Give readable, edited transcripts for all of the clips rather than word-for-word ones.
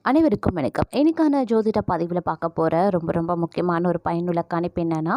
அனைவருக்கும் வணக்கம். இன்னைக்கான ஜோதிட பதிவில் பார்க்க போகிற ரொம்ப முக்கியமான ஒரு பயனுள்ள கணிப்பு என்னென்னா,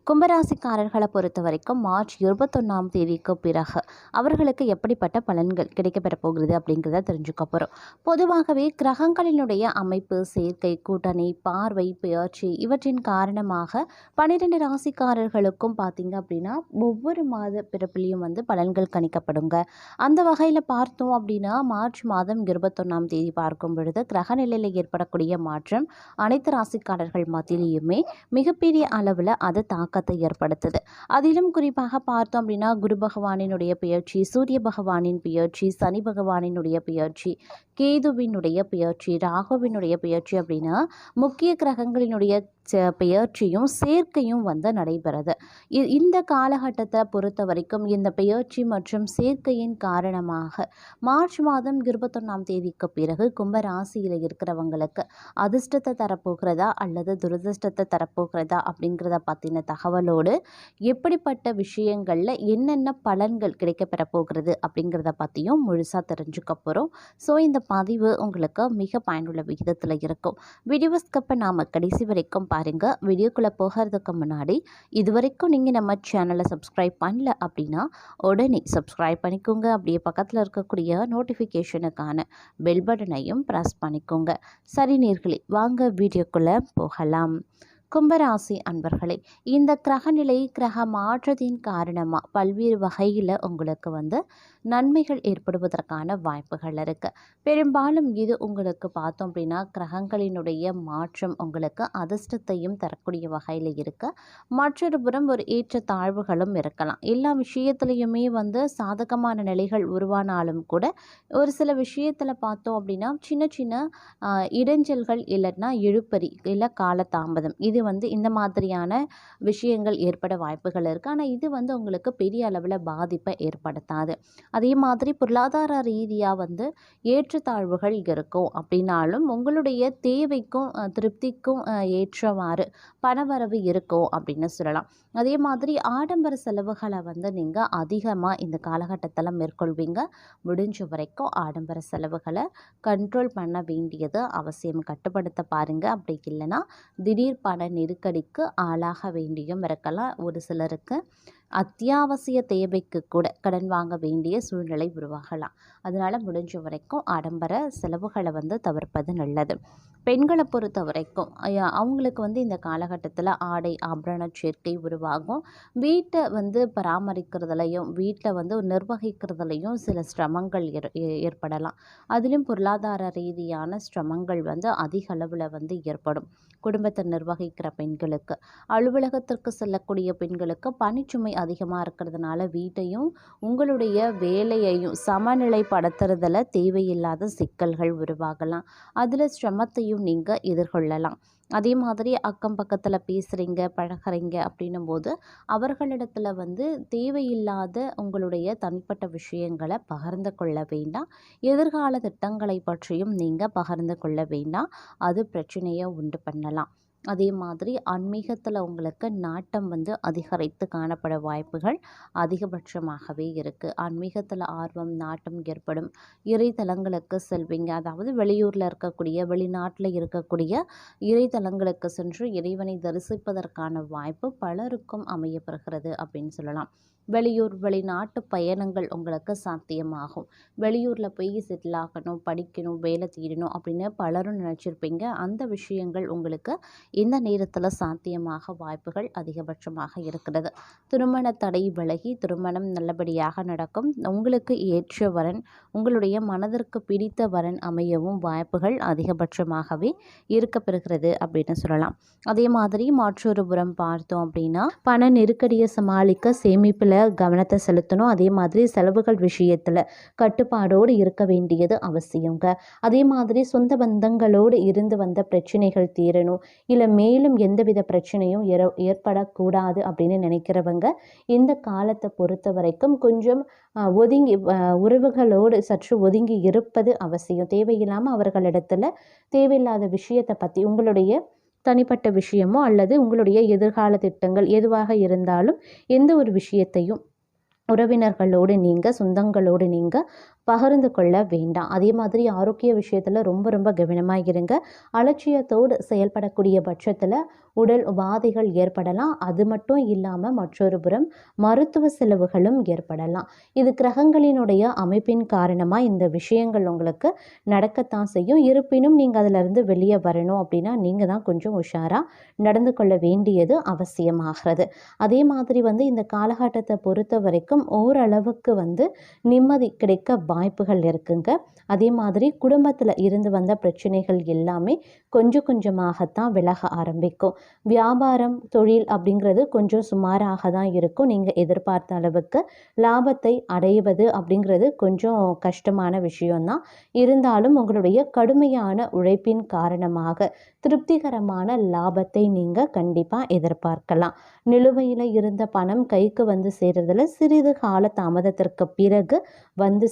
கும்பராசிக்காரர்களை பொறுத்த வரைக்கும் மார்ச் 21ஆம் தேதிக்கு பிறகு அவர்களுக்கு எப்படிப்பட்ட பலன்கள் கிடைக்கப்பெற போகிறது அப்படிங்கிறத தெரிஞ்சுக்க போகிறோம். பொதுவாகவே கிரகங்களினுடைய அமைப்பு, சேர்க்கை, கூட்டணி, பார்வை, பெயர்ச்சி இவற்றின் காரணமாக 12 ராசிக்காரர்களுக்கும் பார்த்தீங்க அப்படின்னா ஒவ்வொரு மாத பிறப்பிலையும் பலன்கள் கணிக்கப்படுங்க. அந்த வகையில் பார்த்தோம் அப்படின்னா மார்ச் மாதம் 21ஆம் தேதி பார்க்கும் பொழுது கிரக நிலையில் ஏற்படக்கூடிய மாற்றம் அனைத்து ராசிக்காரர்கள் மத்தியிலையுமே மிகப்பெரிய அளவில் அது தாக்கத்தை ஏற்படுத்துது. அதிலும் குறிப்பாக பார்த்தோம் அப்படின்னா குரு பகவானினுடைய பெயர்ச்சி, சூரிய பகவானின் பெயர்ச்சி, சனி பகவானினுடைய பெயர்ச்சி, கேதுவினுடைய பெயர்ச்சி, ராகுவினுடைய பெயர்ச்சி அப்படின்னா முக்கிய கிரகங்களினுடைய பெயர்ச்சியும் சேர்க்கையும் நடைபெறுது. இந்த காலகட்டத்தை பொறுத்த வரைக்கும் இந்த பெயர்ச்சி மற்றும் சேர்க்கையின் காரணமாக மார்ச் மாதம் 21ஆம் தேதிக்கு பிறகு கும்ப ராசியில் இருக்கிறவங்களுக்கு அதிர்ஷ்டத்தை தரப்போகிறதா அல்லது துரதிர்ஷ்டத்தை தரப்போகிறதா அப்படிங்கிறத பற்றின தகவலோடு எப்படிப்பட்ட விஷயங்களில் என்னென்ன பலன்கள் கிடைக்கப்பெற போகிறது அப்படிங்கிறத பற்றியும் முழுசாக தெரிஞ்சுக்க போகிறோம். ஸோ இந்த பதிவு உங்களுக்கு மிக பயனுள்ள விகிதத்தில் இருக்கும். வீடியோ ஸ்கிப் நாம கடைசி வரைக்கும் பாருங்கள். வீடியோக்குள்ளே போகிறதுக்கு முன்னாடி இதுவரைக்கும் நீங்கள் நம்ம சேனலை சப்ஸ்கிரைப் பண்ணல அப்படின்னா உடனே சப்ஸ்கிரைப் பண்ணிக்கோங்க. அப்படியே பக்கத்தில் இருக்கக்கூடிய நோட்டிஃபிகேஷனுக்கான பெல் பட்டனையும் ப்ரெஸ் பண்ணிக்கோங்க. சரி நேயர்களே, வாங்க வீடியோக்குள்ளே போகலாம். கும்பராசி அன்பர்களே, இந்த கிரகநிலை கிரக மாற்றத்தின் காரணமாக பல்வேறு வகையில் உங்களுக்கு நன்மைகள் ஏற்படுவதற்கான வாய்ப்புகள் இருக்குது. பெரும்பாலும் இது உங்களுக்கு பார்த்தோம் அப்படின்னா கிரகங்களினுடைய மாற்றம் உங்களுக்கு அதிர்ஷ்டத்தையும் தரக்கூடிய வகையில் இருக்குது. மற்றொரு புறம் ஒரு ஏற்ற தாழ்வுகளும் இருக்கலாம். எல்லா விஷயத்துலையுமே சாதகமான நிலைகள் உருவானாலும் கூட ஒரு சில விஷயத்தில் பார்த்தோம் அப்படின்னா சின்ன சின்ன இடைஞ்சல்கள் இல்லைன்னா இழுப்பறி இல்லை காலதாமதம் இது இந்த மாதிரியான விஷயங்கள் ஏற்பட வாய்ப்புகள் இருக்குது. ஆனால் இது உங்களுக்கு பெரிய அளவில் பாதிப்பை ஏற்படுத்தாது. அதே மாதிரி பொருளாதார ரீதியாக ஏற்றத்தாழ்வுகள் இருக்கும் அப்படின்னாலும் உங்களுடைய தேவைக்கும் திருப்திக்கும் ஏற்றவாறு பணவரவு இருக்கும் அப்படின்னு சொல்லலாம். அதே மாதிரி ஆடம்பர செலவுகளை நீங்கள் அதிகமாக இந்த காலகட்டத்தில் மேற்கொள்வீங்க. முடிஞ்ச வரைக்கும் ஆடம்பர செலவுகளை கண்ட்ரோல் பண்ண வேண்டியது அவசியம். கட்டுப்படுத்த பாருங்கள். அப்படி இல்லைன்னா திடீர் பண நெருக்கடிக்கு ஆளாக வேண்டியும் இருக்கலாம். ஒரு சிலருக்கு அத்தியாவசிய தேவைக்கு கூட கடன் வாங்க வேண்டிய சூழ்நிலை உருவாகலாம். அதனால் முடிஞ்ச வரைக்கும் ஆடம்பர செலவுகளை தவிர்ப்பது நல்லது. பெண்களை பொறுத்த வரைக்கும் அவங்களுக்கு இந்த காலகட்டத்தில் ஆடை ஆபரண சேர்க்கை உருவாகும். வீட்டை பராமரிக்கிறதுலையும் வீட்டில் நிர்வகிக்கிறதுலையும் சில சிரமங்கள் ஏற்படலாம். அதிலும் பொருளாதார ரீதியான சிரமங்கள் அதிக அளவில் ஏற்படும். குடும்பத்தை நிர்வகிக்கிற பெண்களுக்கு, அலுவலகத்திற்கு செல்லக்கூடிய பெண்களுக்கு பணிச்சுமை அதிகமாக இருக்கிறதுனால வீட்டையும் உங்களுடைய வேலையையும் சமநிலைப்படுத்துறதுல தேவையில்லாத சிக்கல்கள் உருவாகலாம். அதில் சிரமத்தையும் நீங்கள் எதிர்கொள்ளலாம். அதே மாதிரி அக்கம் பக்கத்தில் பேசுகிறீங்க பழகிறீங்க அப்படின்னும் போது அவர்களிடத்தில் தேவையில்லாத உங்களுடைய தனிப்பட்ட விஷயங்களை பகிர்ந்து கொள்ள வேண்டாம். எதிர்கால திட்டங்களை பற்றியும் நீங்கள் பகிர்ந்து கொள்ள வேண்டாம். அது பிரச்சனையை உண்டு பண்ணலாம். அதே மாதிரி ஆன்மீகத்தில் உங்களுக்கு நாட்டம் அதிகரித்து காணப்பட வாய்ப்புகள் அதிகபட்சமாகவே இருக்குது. ஆன்மீகத்தில் ஆர்வம் நாட்டம் ஏற்படும். இறைத்தலங்களுக்கு செல்வீங்க. அதாவது வெளியூரில் இருக்கக்கூடிய வெளிநாட்டில் இருக்கக்கூடிய இறைத்தலங்களுக்கு சென்று இறைவனை தரிசிப்பதற்கான வாய்ப்பு பலருக்கும் அமையப்பெறுகிறது அப்படின்னு சொல்லலாம். வெளியூர் வெளிநாட்டு பயணங்கள் உங்களுக்கு சாத்தியமாகும். வெளியூரில் போய் செட்டில் ஆகணும், படிக்கணும், வேலை தேடணும் அப்படின்னு பலரும் நினச்சிருப்பீங்க. அந்த விஷயங்கள் உங்களுக்கு இந்த நேரத்தில் சாத்தியமாக வாய்ப்புகள் அதிகபட்சமாக இருக்கிறது. திருமண தடை விலகி திருமணம் நல்லபடியாக நடக்கும். உங்களுக்கு ஏற்ற வரன், உங்களுடைய மனதிற்கு பிடித்த வரன் அமையவும் வாய்ப்புகள் அதிகபட்சமாகவே இருக்கப்பெறுகிறது அப்படின்னு சொல்லலாம். அதே மாதிரி மற்றொரு புறம் பார்த்தோம் அப்படின்னா பண நெருக்கடியை சமாளிக்க சேமிப்பில் கவனத்தை செலுத்தணும். அதே மாதிரி செலவுகள் விஷயத்தில் கட்டுப்பாடோடு இருக்க வேண்டியது அவசியங்க. அதே மாதிரி சொந்த பந்தங்களோடு இருந்து வந்த பிரச்சனைகள் தீரணும், இல்லை மேலும் எந்தவித பிரச்சனையும் ஏற்படக்கூடாது அப்படின்னு நினைக்கிறவங்க இந்த காலத்தை பொறுத்த வரைக்கும் கொஞ்சம் ஒதுங்கி உறவுகளோடு சற்று ஒதுங்கி இருப்பது அவசியம். தேவையில்லாமல் அவர்களிடத்தில் தேவையில்லாத விஷயத்தை பற்றி உங்களுடைய தனிப்பட்ட விஷயமோ அல்லது உங்களுடைய எதிர்கால திட்டங்கள் எதுவாக இருந்தாலும் எந்த ஒரு விஷயத்தையும் உறவினர்களோடு நீங்கள் சொந்தங்களோடு நீங்கள் பகிர்ந்து கொள்ள வேண்டாம். அதே மாதிரி ஆரோக்கிய விஷயத்தில் ரொம்ப ரொம்ப கவனமாக இருங்க. அலட்சியத்தோடு செயல்படக்கூடிய பட்சத்தில் உடல் உபாதைகள் ஏற்படலாம். அது மட்டும் இல்லாமல் மற்றொரு புறம் மருத்துவ செலவுகளும் ஏற்படலாம். இது கிரகங்களினுடைய அமைப்பின் காரணமாக இந்த விஷயங்கள் உங்களுக்கு நடக்கத்தான் செய்யும். இருப்பினும் நீங்கள் அதிலிருந்து வெளியே வரணும் அப்படின்னா நீங்கள் தான் கொஞ்சம் உஷாராக நடந்து கொள்ள வேண்டியது அவசியமாகிறது. அதே மாதிரி இந்த காலகட்டத்தை பொறுத்த வரைக்கும் ஓரளவுக்கு நிம்மதி கிடைக்க வாய்ப்புகள் இருக்குங்க. அதே மாதிரி குடும்பத்தில் இருந்து வந்த பிரச்சனைகள் எல்லாமே கொஞ்சம் கொஞ்சமாகத்தான் விலக ஆரம்பிக்கும். வியாபாரம் தொழில் அப்படிங்கிறது கொஞ்சம் சுமாராக தான் இருக்கும். நீங்கள் எதிர்பார்த்த அளவுக்கு லாபத்தை அடைவது அப்படிங்கிறது கொஞ்சம் கஷ்டமான விஷயம்தான். இருந்தாலும் உங்களுடைய கடுமையான உழைப்பின் காரணமாக திருப்திகரமான லாபத்தை நீங்கள் கண்டிப்பாக எதிர்பார்க்கலாம். நிலுவையில் இருந்த பணம் கைக்கு சேர்றதுல சிறிது கால தாமதத்திற்கு பிறகு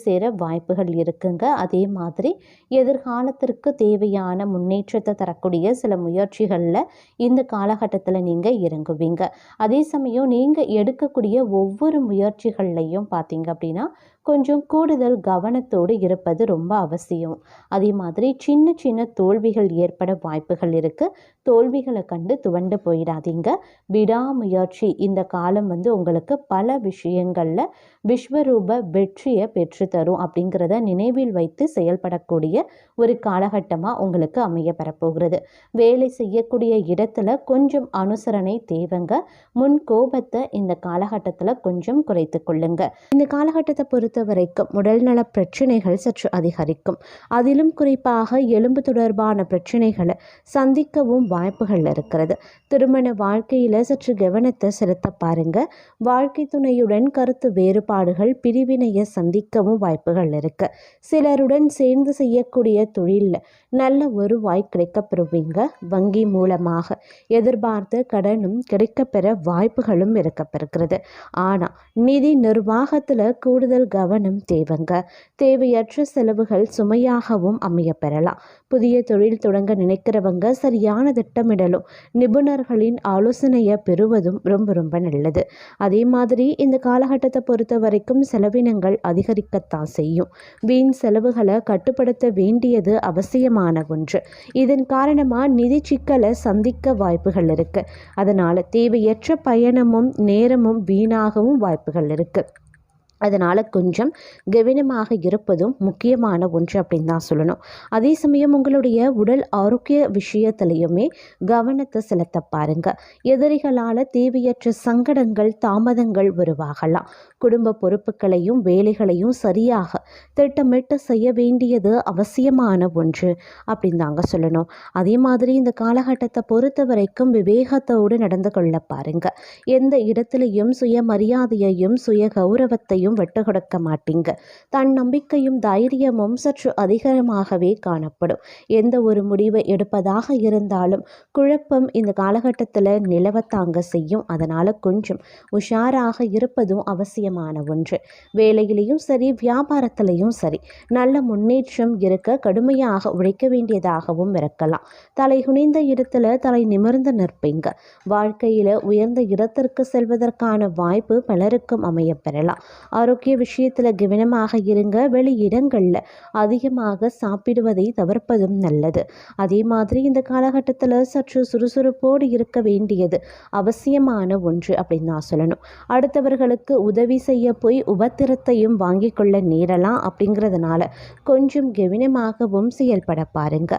சேர வாய்ப்புகள் இருக்குங்க. அதே மாதிரி எதிர்காலத்திற்கு தேவையான முன்னேற்றத்தை தரக்கூடிய சில முயற்சிகளில் இந்த காலகட்டத்தில் நீங்கள் இறங்குவீங்க. அதே சமயம் நீங்கள் எடுக்கக்கூடிய ஒவ்வொரு முயற்சிகள்லையும் பார்த்தீங்க அப்படின்னா கொஞ்சம் கூடுதல் கவனத்தோடு இருப்பது ரொம்ப அவசியம். அதே மாதிரி சின்ன சின்ன தோல்விகள் ஏற்பட வாய்ப்புகள் இருக்குது. தோல்விகளை கண்டு துவண்டு போயிடாதீங்க. விடாமுயற்சி இந்த காலம் உங்களுக்கு பல விஷயங்களில் விஸ்வரூப வெற்றியை பெற்றுத்தரும் அப்படிங்கிறத நினைவில் வைத்து செயல்படக்கூடிய ஒரு காலகட்டமாக உங்களுக்கு அமைய பெறப்போகிறது. வேலை செய்யக்கூடிய இடத்துல கொஞ்சம் அனுசரணை தேவைங்க. முன் கோபத்தை இந்த காலகட்டத்தில் கொஞ்சம் குறைத்து கொள்ளுங்க. இந்த காலகட்டத்தை பொறுத்த வரைக்கும் உடல்நல பிரச்சனைகள் சற்று அதிகரிக்கும். அதிலும் குறிப்பாக எலும்பு தொடர்பான பிரச்சனைகளை சந்திக்கவும் வாய்ப்புகள் இருக்கிறது. திருமண வாழ்க்கையில் சற்று கவனத்தை செலுத்த பாருங்க. வாழ்க்கை துணையுடன் கருத்து வேறுபாடுகள் பிரிவினையை சந்திக்கவும் வாய்ப்புகள் இருக்கு. சிலருடன் சேர்ந்து செய்யக்கூடிய தொழிலில் நல்ல வருவாய் கிடைக்கப்பெறுவீங்க. வங்கி மூலமாக எதிர்பார்த்த கடனும் கிடைக்கப்பெற வாய்ப்புகளும் இருக்கப்பெறுகிறது. ஆனால் நிதி நிர்வாகத்தில் கூடுதல் கவனம் தேவைங்க. தேவையற்ற செலவுகள் சுமையாகவும் அமைய பெறலாம். புதிய தொழில் தொடங்க நினைக்கிறவங்க சரியான திட்டமிடலும் நிபுணர்களின் ஆலோசனையை பெறுவதும் ரொம்ப ரொம்ப நல்லது. அதே மாதிரி இந்த காலகட்டத்தை பொறுத்த வரைக்கும் செலவினங்கள் அதிகரிக்கத்தான் செய்யும். வீண் செலவுகளை கட்டுப்படுத்த வேண்டியது அவசியமான ஒன்று. இதன் காரணமாக நிதி சிக்கலை சந்திக்க வாய்ப்புகள் இருக்கு. அதனால தேவையற்ற பயணமும் நேரமும் வீணாகவும் வாய்ப்புகள் இருக்கு. அதனால் கொஞ்சம் கவனமாக இருப்பதும் முக்கியமான ஒன்று அப்படின்னு தான் சொல்லணும். அதே சமயம் உங்களுடைய உடல் ஆரோக்கிய விஷயத்திலையுமே கவனத்தை செலுத்த பாருங்க. எதிரிகளால் தேவையற்ற சங்கடங்கள் தாமதங்கள் உருவாகலாம். குடும்ப பொறுப்புகளையும் வேலைகளையும் சரியாக திட்டமிட்டு செய்ய வேண்டியது அவசியமான ஒன்று அப்படின்னு தாங்க சொல்லணும். அதே மாதிரி இந்த காலகட்டத்தை பொறுத்த வரைக்கும் விவேகத்தோடு நடந்து கொள்ள பாருங்க. எந்த இடத்துலையும் சுயமரியாதையையும் சுய கௌரவத்தையும் விட்டு கொடுக்க மாட்டீங்க. தன் நம்பிக்கையும் தைரியமும் சற்று அதிகமாகவே காணப்படும். எந்த ஒரு முடிவை எடுப்பதாக இருந்தாலும் குழப்பம் இந்த காலகட்டத்தில் நிலவத்தாங்க செய்யும். அதனால கொஞ்சம் உஷாராக இருப்பதும் அவசியமான ஒன்று. வேலையிலையும் சரி வியாபாரத்திலையும் சரி நல்ல முன்னேற்றம் இருக்க கடுமையாக உழைக்க வேண்டியதாகவும் இருக்கலாம். தலை குனிந்த இடத்துல தலை நிமிர்ந்து நிற்பீங்க. வாழ்க்கையில உயர்ந்த இடத்திற்கு செல்வதற்கான வாய்ப்பு பலருக்கும் அமைய பெறலாம். ஆரோக்கிய விஷயத்தில் கவனமாக இருங்க. வெளி இடங்களில் அதிகமாக சாப்பிடுவதை தவிர்ப்பதும் நல்லது. அதே மாதிரி இந்த காலகட்டத்தில் சற்று சுறுசுறுப்போடு இருக்க வேண்டியது அவசியமான ஒன்று அப்படின்னு நான் சொல்லணும். அடுத்தவர்களுக்கு உதவி செய்ய போய் உபத்திரத்தையும் வாங்கி கொள்ள நேரலாம். அப்படிங்கிறதுனால கொஞ்சம் கவனமாகவும் செயல்பட பாருங்க.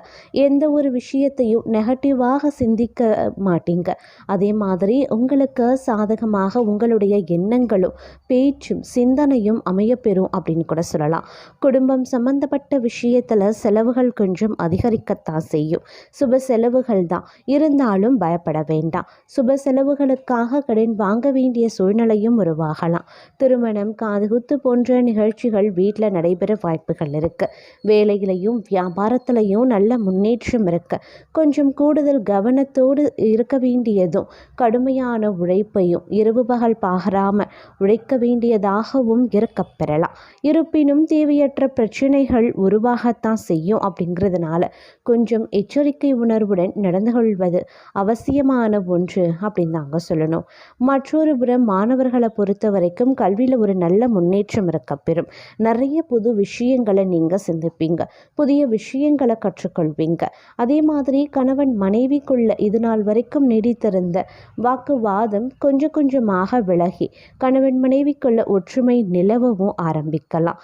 எந்த ஒரு விஷயத்தையும் நெகட்டிவாக சிந்திக்க மாட்டீங்க. அதே மாதிரி உங்களுக்கு சாதகமாக உங்களுடைய எண்ணங்களும் பேச்சும் சிந்தனையும் அமையப்பெறும் அப்படின்னு கூட சொல்லலாம். குடும்பம் சம்பந்தப்பட்ட விஷயத்தில் செலவுகள் கொஞ்சம் அதிகரிக்கத்தான் செய்யும். சுப செலவுகள் தான் இருந்தாலும் பயப்பட வேண்டாம். சுப செலவுகளுக்காக கடன் வாங்க வேண்டிய சூழ்நிலையும் உருவாகலாம். திருமணம் காதுகுத்து போன்ற நிகழ்ச்சிகள் வீட்டில் நடைபெற வாய்ப்புகள் இருக்கு. வேலையிலையும் வியாபாரத்திலையும் நல்ல முன்னேற்றம் இருக்கு. கொஞ்சம் கூடுதல் கவனத்தோடு இருக்க வேண்டியதும் கடுமையான உழைப்பையும் இரவு பகல் பாராமல் உழைக்க வேண்டியதாக சுலபமாகவும் இருக்கப் பெறலாம். இருப்பினும் தேவையற்ற பிரச்சனைகள் உருவாகத்தான் செய்யும். அப்படிங்கிறதுனால கொஞ்சம் எச்சரிக்கை உணர்வுடன் நடந்து கொள்வது அவசியமான ஒன்று அப்படின்னு தாங்க சொல்லணும். மற்றொரு புறம் மாணவர்களை பொறுத்த வரைக்கும் கல்வியில் ஒரு நல்ல முன்னேற்றம் இருக்கப்பெறும். நிறைய புது விஷயங்களை நீங்கள் சிந்திப்பீங்க, புதிய விஷயங்களை கற்றுக்கொள்வீங்க. அதே மாதிரி கணவன் மனைவிக்குள்ள இது நாள் வரைக்கும் நீடித்திருந்த வாக்குவாதம் கொஞ்சம் கொஞ்சமாக விலகி கணவன் மனைவிக்குள்ள ஒற்றுமை நிலவவும் ஆரம்பிக்கலாம்.